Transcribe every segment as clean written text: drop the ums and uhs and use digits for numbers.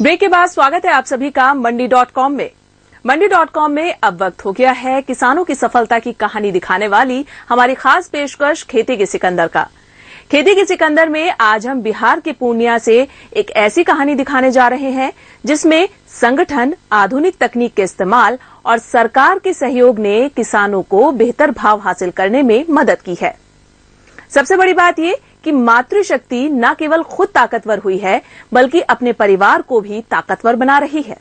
Break के बाद स्वागत है आप सभी का मंडी.com में। मंडी.com में अब वक्त हो गया है किसानों की सफलता की कहानी दिखाने वाली हमारी खास पेशकश खेती के सिकंदर का। खेती के सिकंदर में आज हम बिहार के पूर्णिया से एक ऐसी कहानी दिखाने जा रहे हैं जिसमें संगठन, आधुनिक तकनीक के इस्तेमाल और सरकार के सहयोग ने किसानों को बेहतर भाव हासिल करने में मदद की है। सबसे बड़ी बात ये कि मातृशक्ति न केवल खुद ताकतवर हुई है बल्कि अपने परिवार को भी ताकतवर बना रही है।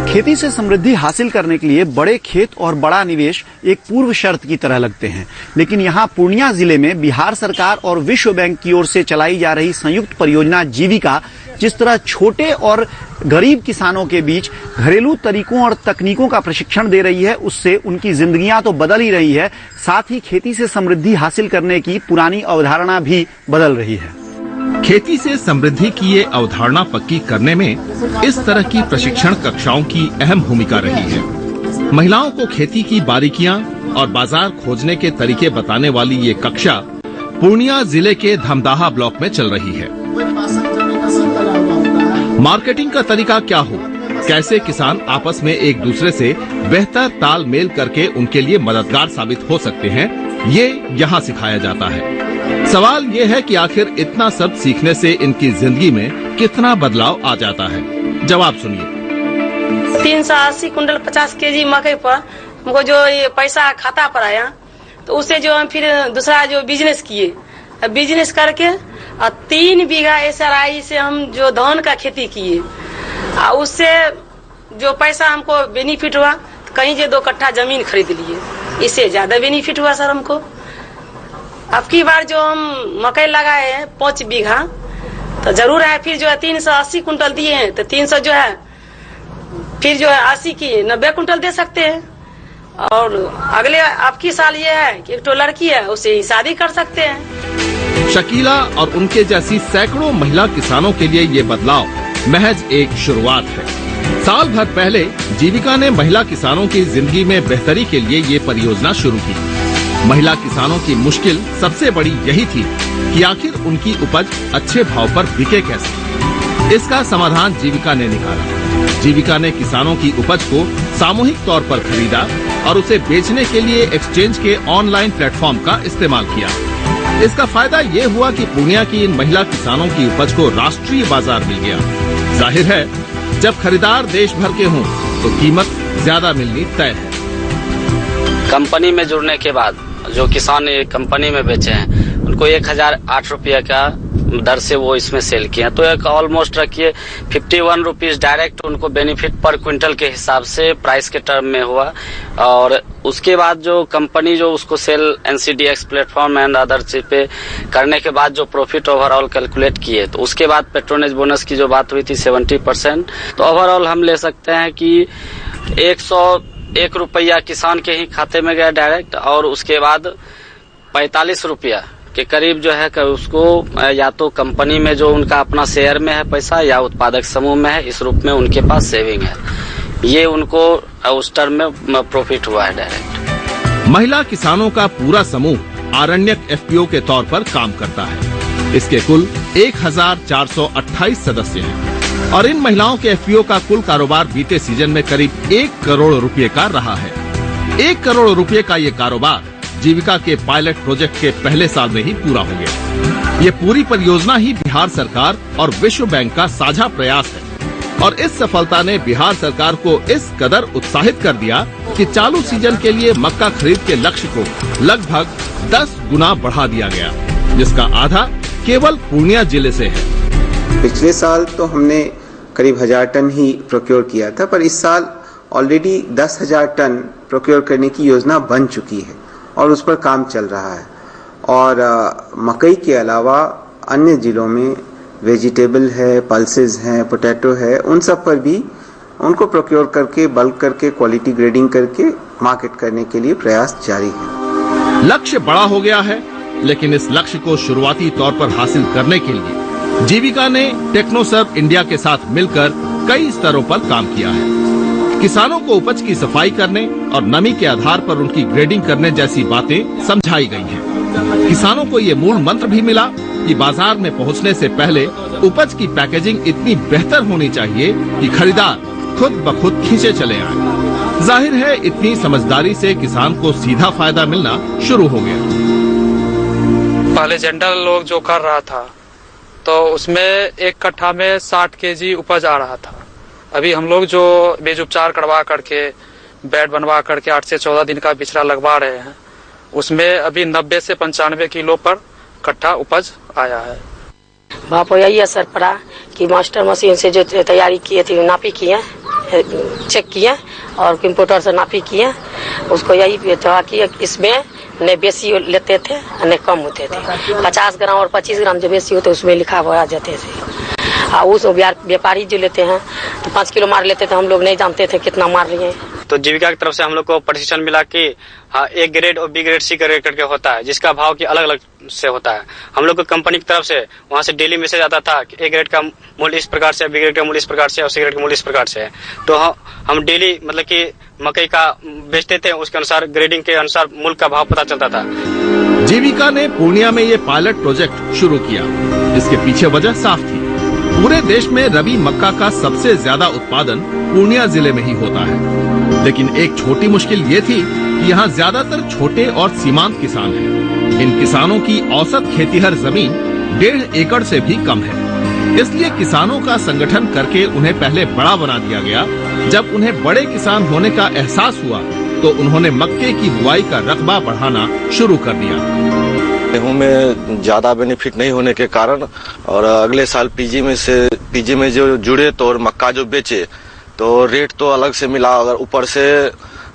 खेती से समृद्धि हासिल करने के लिए बड़े खेत और बड़ा निवेश एक पूर्व शर्त की तरह लगते हैं, लेकिन यहाँ पूर्णिया जिले में बिहार सरकार और विश्व बैंक की ओर से चलाई जा रही संयुक्त परियोजना जीविका जिस तरह छोटे और गरीब किसानों के बीच घरेलू तरीकों और तकनीकों का प्रशिक्षण दे रही है, उससे उनकी जिंदगियां तो बदल ही रही है, साथ ही खेती से समृद्धि हासिल करने की पुरानी अवधारणा भी बदल रही है। खेती से समृद्धि की ये अवधारणा पक्की करने में इस तरह की प्रशिक्षण कक्षाओं की अहम भूमिका रही है। महिलाओं को खेती की बारीकियां और बाजार खोजने के तरीके बताने वाली ये कक्षा पूर्णिया जिले के धमदाहा ब्लॉक में चल रही है। मार्केटिंग का तरीका क्या हो, कैसे किसान आपस में एक दूसरे से बेहतर तालमेल करके उनके लिए मददगार साबित हो सकते हैं, ये यहाँ सिखाया जाता है। सवाल ये है कि आखिर इतना सब सीखने से इनकी जिंदगी में कितना बदलाव आ जाता है। जवाब सुनिए। 380 कुंटल 50 केजी मकई पर हमको जो ये पैसा खाता पर आया, तो उससे जो हम फिर दूसरा जो बिजनेस किए, बिजनेस करके 3 बीघा SRI से हम जो धान का खेती किए, उससे जो पैसा हमको बेनिफिट हुआ, तो कहीं जो 2 कट्ठा जमीन खरीद लिए, इससे ज्यादा बेनिफिट हुआ सर हमको। अब की बार जो हम मकई लगाए हैं 5 बीघा, तो जरूर है फिर जो है 380 कुंटल दिए हैं, तो 300 जो है फिर जो है 80 की 90 कुंटल दे सकते हैं। और अगले आपकी साल ये है कि एक तो लड़की है, उससे ही शादी कर सकते हैं। शकीला और उनके जैसी सैकड़ों महिला किसानों के लिए ये बदलाव महज एक शुरुआत है। साल भर पहले जीविका ने महिला किसानों की जिंदगी में बेहतरी के लिए ये परियोजना शुरू की। महिला किसानों की मुश्किल सबसे बड़ी यही थी कि आखिर उनकी उपज अच्छे भाव पर बिके कैसे। इसका समाधान जीविका ने निकाला। जीविका ने किसानों की उपज को सामूहिक तौर पर खरीदा और उसे बेचने के लिए एक्सचेंज के ऑनलाइन प्लेटफॉर्म का इस्तेमाल किया। इसका फायदा ये हुआ कि पूर्णिया की इन महिला किसानों की उपज को राष्ट्रीय बाजार मिल गया। जाहिर है, जब खरीदार देश भर के हों तो कीमत ज्यादा मिलनी तय है। कंपनी में जुड़ने के बाद जो किसान कंपनी में बेचे हैं, उनको 1008 रुपये का दर से वो इसमें सेल किए हैं, तो एक ऑलमोस्ट रखिए 51 रुपीज डायरेक्ट उनको बेनिफिट पर क्विंटल के हिसाब से प्राइस के टर्म में हुआ। और उसके बाद जो कंपनी जो उसको sell NCDX platform and other चीज पे करने के बाद जो प्रॉफिट ओवरऑल कैलकुलेट किए, तो उसके बाद पेट्रोनेज बोनस की जो बात हुई थी 70%, तो ओवरऑल हम ले सकते हैं कि 101 रुपया किसान के ही खाते में गया डायरेक्ट, और उसके बाद 45 रुपया के करीब जो है उसको या तो कंपनी में जो उनका अपना शेयर में है पैसा या उत्पादक समूह में है, इस रूप में उनके पास सेविंग है। ये उनको उस टर्म में प्रॉफिट हुआ है डायरेक्ट। महिला किसानों का पूरा समूह आरण्यक FPO के तौर पर काम करता है। इसके कुल 1428 सदस्य हैं और इन महिलाओं के FPO का कुल कारोबार बीते सीजन में करीब 1 करोड़ रुपए का रहा है। 1 करोड़ रुपए का ये कारोबार जीविका के पायलट प्रोजेक्ट के पहले साल में ही पूरा हो गया। ये पूरी परियोजना ही बिहार सरकार और विश्व बैंक का साझा प्रयास है और इस सफलता ने बिहार सरकार को इस कदर उत्साहित कर दिया कि चालू सीजन के लिए मक्का खरीद के लक्ष्य को लगभग 10 गुना बढ़ा दिया गया, जिसका आधा केवल पूर्णिया जिले से है। पिछले साल तो हमने करीब 1000 टन ही प्रोक्योर किया था, पर इस साल ऑलरेडी 10,000 टन प्रोक्योर करने की योजना बन चुकी है और उस पर काम चल रहा है। और मकई के अलावा अन्य जिलों में वेजिटेबल है, पल्सेस हैं, पोटैटो है, उन सब पर भी उनको प्रोक्योर करके बल्क करके क्वालिटी ग्रेडिंग करके मार्केट करने के लिए प्रयास जारी है। लक्ष्य बड़ा हो गया है, लेकिन इस लक्ष्य को शुरुआती तौर पर हासिल करने के लिए जीविका ने टेक्नोसर्व इंडिया के साथ मिलकर कई स्तरों पर काम किया है। किसानों को उपज की सफाई करने और नमी के आधार पर उनकी ग्रेडिंग करने जैसी बातें समझाई गई हैं। किसानों को ये मूल मंत्र भी मिला कि बाजार में पहुंचने से पहले उपज की पैकेजिंग इतनी बेहतर होनी चाहिए कि खरीदार खुद ब खुद खींचे चले आए। जाहिर है इतनी समझदारी से किसान को सीधा फायदा मिलना शुरू हो गया। पहले जनरल लोग जो कर रहा था तो उसमें एक कट्ठा में 60 केजी उपज आ रहा था। अभी हम लोग जो बीज उपचार करवा करके बेड बनवा करके 8 से 14 दिन का बिचड़ा लगवा रहे हैं, उसमें अभी 90 से 95 किलो पर कट्ठा उपज आया है। वहाँ पर यही असर पड़ा कि मास्टर मशीन से जो तैयारी किए थे, नापी किए, चेक किए और कंप्यूटर से नापी किए, उसको यही था कि इसमें न बेसी लेते थे न कम होते थे। 50 ग्राम और 25 ग्राम जो बेसी होते उसमें लिखा हुआ जाते थे। उस व्यापारी जो लेते हैं तो 5 किलो मार लेते थे, हम लोग नहीं जानते थे कितना मार रहे हैं। तो जीविका की तरफ से हम लोग को प्रशिक्षण मिला कि हाँ, ए ग्रेड और बी ग्रेड सी ग्रेड करके होता है, जिसका भाव की अलग अलग से होता है। हम लोग को कंपनी की तरफ से वहाँ से डेली मैसेज आता था कि ए ग्रेड का मूल्य इस प्रकार से, बी ग्रेड का मूल्य इस प्रकार से और सी ग्रेड का मूल्य इस प्रकार से है। तो हम डेली मतलब कि मकई का बेचते थे, उसके अनुसार ग्रेडिंग के अनुसार मूल्य का भाव पता चलता था। जीविका ने पूर्णिया में ये पायलट प्रोजेक्ट शुरू किया। इसके पीछे वजह साफ थी। पूरे देश में रबी मक्का का सबसे ज्यादा उत्पादन पूर्णिया जिले में ही होता है, लेकिन एक छोटी मुश्किल ये थी कि यहाँ ज्यादातर छोटे और सीमांत किसान हैं। इन किसानों की औसत खेतीहर जमीन 1.5 एकड़ से भी कम है। इसलिए किसानों का संगठन करके उन्हें पहले बड़ा बना दिया गया। जब उन्हें बड़े किसान होने का एहसास हुआ तो उन्होंने मक्के की बुआई का रकबा बढ़ाना शुरू कर दिया। गेहूं में ज्यादा बेनिफिट नहीं होने के कारण और अगले साल पीजी में जो जुड़े तो और मक्का जो बेचे तो रेट तो अलग से मिला, अगर ऊपर से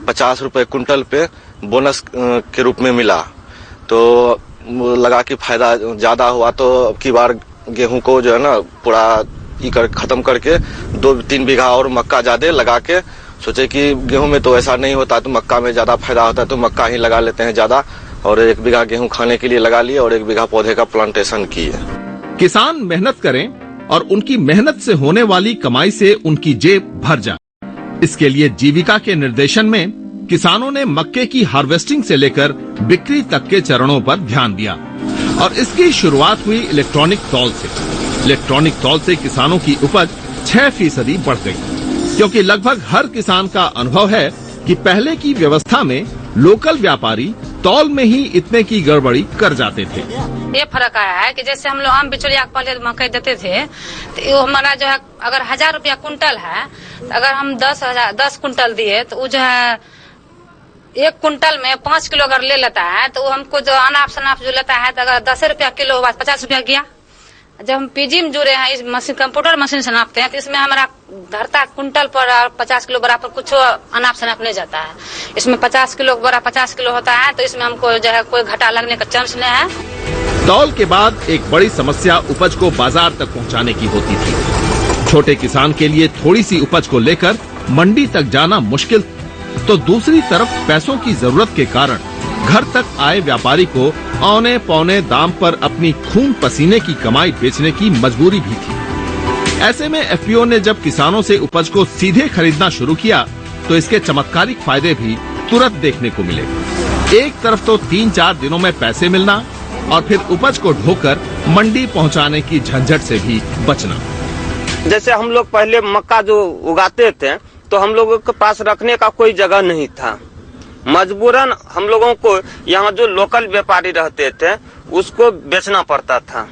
50 रुपए कुंटल पे बोनस के रूप में मिला तो लगा कि फायदा ज्यादा हुआ। तो अब की बार गेहूं को जो है ना पूरा खत्म करके 2-3 बीघा और मक्का ज्यादा लगा के सोचे कि गेहूं में तो ऐसा नहीं होता तो मक्का में ज्यादा फायदा होता है, तो मक्का ही लगा लेते हैं ज्यादा। और 1 बीघा गेहूं खाने के लिए लगा लिए और 1 बीघा पौधे का प्लांटेशन किए। किसान मेहनत करें और उनकी मेहनत से होने वाली कमाई से उनकी जेब भर जाए। इसके लिए जीविका के निर्देशन में किसानों ने मक्के की हार्वेस्टिंग से लेकर बिक्री तक के चरणों पर ध्यान दिया और इसकी शुरुआत हुई इलेक्ट्रॉनिक तौल से। इलेक्ट्रॉनिक तौल से किसानों की उपज 6% बढ़ गई, क्योंकि लगभग हर किसान का अनुभव है कि पहले की व्यवस्था में लोकल व्यापारी तौल में ही इतने की गड़बड़ी कर जाते थे। ये फर्क आया है कि जैसे हम लोग आम बिचौलिया पहले मकई देते थे तो वो हमारा जो है अगर 1000 रुपया कुंटल है, तो अगर हम 10 कुंटल दिए तो वो जो है 1 कुंटल में 5 किलो अगर ले लेता है तो वो हमको जो अनाप शनाप जो लेता है तो अगर 10 रुपया किलो 50 रुपया गया। जब हम पीजी में जुड़े हैं, इस मशीन कंप्यूटर मशीन से नापते हैं तो इसमें हमारा धरता कुंटल पर 50 किलो बराबर कुछ अनाप शनाप नहीं जाता है। इसमें 50 किलो बड़ा 50 किलो होता है, तो इसमें हमको जो है कोई घाटा लगने का चांस नहीं है। तौल के बाद एक बड़ी समस्या उपज को बाजार तक पहुंचाने की होती थी। छोटे किसान के लिए थोड़ी सी उपज को लेकर मंडी तक जाना मुश्किल, तो दूसरी तरफ पैसों की जरूरत के कारण घर तक आए व्यापारी को औने पौने दाम पर अपनी खून पसीने की कमाई बेचने की मजबूरी भी थी। ऐसे में एफपीओ ने जब किसानों से उपज को सीधे खरीदना शुरू किया तो इसके चमत्कारिक फायदे भी तुरंत देखने को मिले। एक तरफ तो 3-4 दिनों में पैसे मिलना और फिर उपज को ढोकर मंडी पहुंचाने की झंझट से भी बचना। जैसे हम लोग पहले मक्का जो उगाते थे तो हम लोगों के पास रखने का कोई जगह नहीं था। मजबूरन हम लोगों को यहाँ जो लोकल व्यापारी रहते थे उसको बेचना पड़ता था।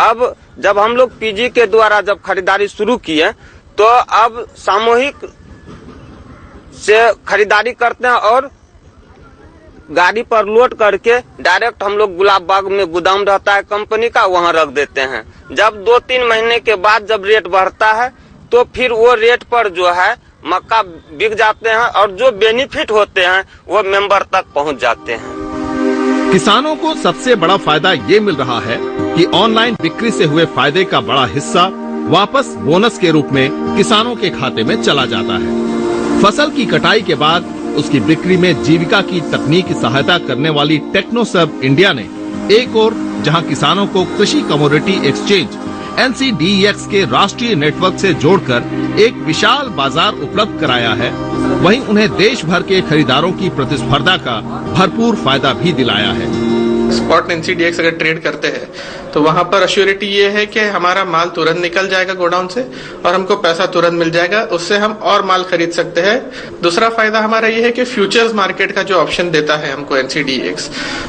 अब जब हम लोग पीजी के द्वारा जब खरीदारी शुरू किए तो अब सामूहिक से खरीदारी करते हैं और गाड़ी पर लोड करके डायरेक्ट हम लोग गुलाब बाग में गोदाम रहता है कंपनी का, वहाँ रख देते हैं। जब 2-3 महीने के बाद जब रेट बढ़ता है तो फिर वो रेट पर जो है मक्का बिक जाते हैं और जो बेनिफिट होते हैं वो मेंबर तक पहुंच जाते हैं। किसानों को सबसे बड़ा फायदा ये मिल रहा है कि ऑनलाइन बिक्री से हुए फायदे का बड़ा हिस्सा वापस बोनस के रूप में किसानों के खाते में चला जाता है। फसल की कटाई के बाद उसकी बिक्री में जीविका की तकनीकी सहायता करने वाली टेक्नोसर्व इंडिया ने एक और जहां किसानों को कृषि कमोडिटी एक्सचेंज NCDEX के राष्ट्रीय नेटवर्क से जोड़कर एक विशाल बाजार उपलब्ध कराया है, वहीं उन्हें देश भर के खरीदारों की प्रतिस्पर्धा का भरपूर फायदा भी दिलाया है। स्पॉट NCDEX अगर ट्रेड करते हैं तो वहां पर अश्योरिटी ये है कि हमारा माल तुरंत निकल जाएगा गोडाउन से और हमको पैसा तुरंत मिल जाएगा, उससे हम और माल खरीद सकते हैं। दूसरा फायदा हमारा ये है कि फ्यूचर्स मार्केट का जो ऑप्शन देता है हमको NCDEX,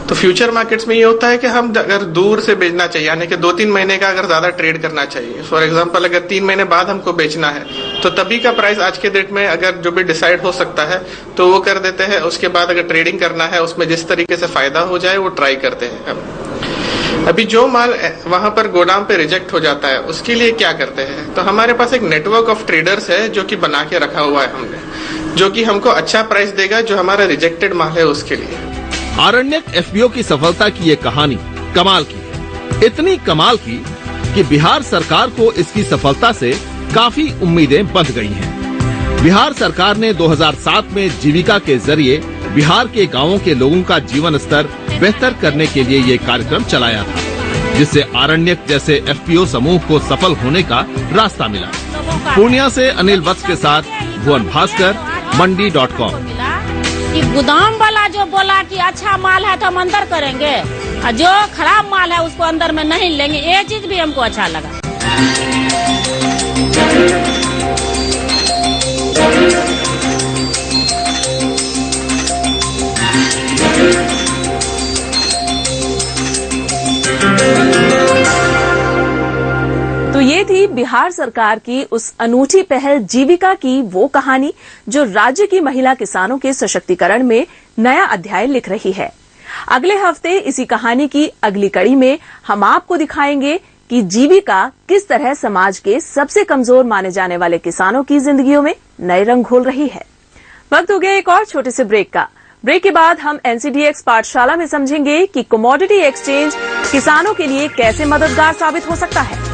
तो फ्यूचर मार्केट्स में ये होता है कि हम अगर दूर से बेचना चाहिए, यानी कि 2-3 महीने का अगर ज्यादा ट्रेड करना चाहिए, फॉर एग्जाम्पल अगर 3 महीने बाद हमको बेचना है तो तभी का प्राइस आज के डेट में अगर जो भी डिसाइड हो सकता है तो वो कर देते हैं। उसके बाद अगर ट्रेडिंग करना है उसमें जिस तरीके से फायदा हो जाए वो ट्राई करते हैं। अभी जो माल वहां पर गोदाम पे रिजेक्ट हो जाता है उसके लिए क्या करते हैं, तो हमारे पास एक नेटवर्क ऑफ ट्रेडर्स है जो कि बना के रखा हुआ है हमने, जो कि हमको अच्छा प्राइस देगा जो हमारा रिजेक्टेड माल है उसके लिए। आरण्यक FPO की सफलता की ये कहानी कमाल की है, इतनी कमाल की कि बिहार सरकार को इसकी सफलता से काफी उम्मीदें बंध गई हैं। बिहार सरकार ने 2007 में जीविका के जरिए बिहार के गांवों के लोगों का जीवन स्तर बेहतर करने के लिए ये कार्यक्रम चलाया था, जिससे आरण्यक जैसे FPO समूह को सफल होने का रास्ता मिला। पूर्णिया से अनिल वत्स के साथ भुवन भास्कर, मंडी.com। कि गोदाम वाला जो बोला कि अच्छा माल है तो हम अंदर करेंगे और जो खराब माल है उसको अंदर में नहीं लेंगे, ये चीज भी हमको अच्छा लगा। तो ये थी बिहार सरकार की उस अनूठी पहल जीविका की वो कहानी जो राज्य की महिला किसानों के सशक्तिकरण में नया अध्याय लिख रही है। अगले हफ्ते इसी कहानी की अगली कड़ी में हम आपको दिखाएंगे कि जीविका किस तरह समाज के सबसे कमजोर माने जाने वाले किसानों की जिंदगियों में नए रंग घोल रही है। वक्त हो गया एक और छोटे से ब्रेक का। ब्रेक के बाद हम NCDEX पाठशाला में समझेंगे कि कमोडिटी एक्सचेंज किसानों के लिए कैसे मददगार साबित हो सकता है।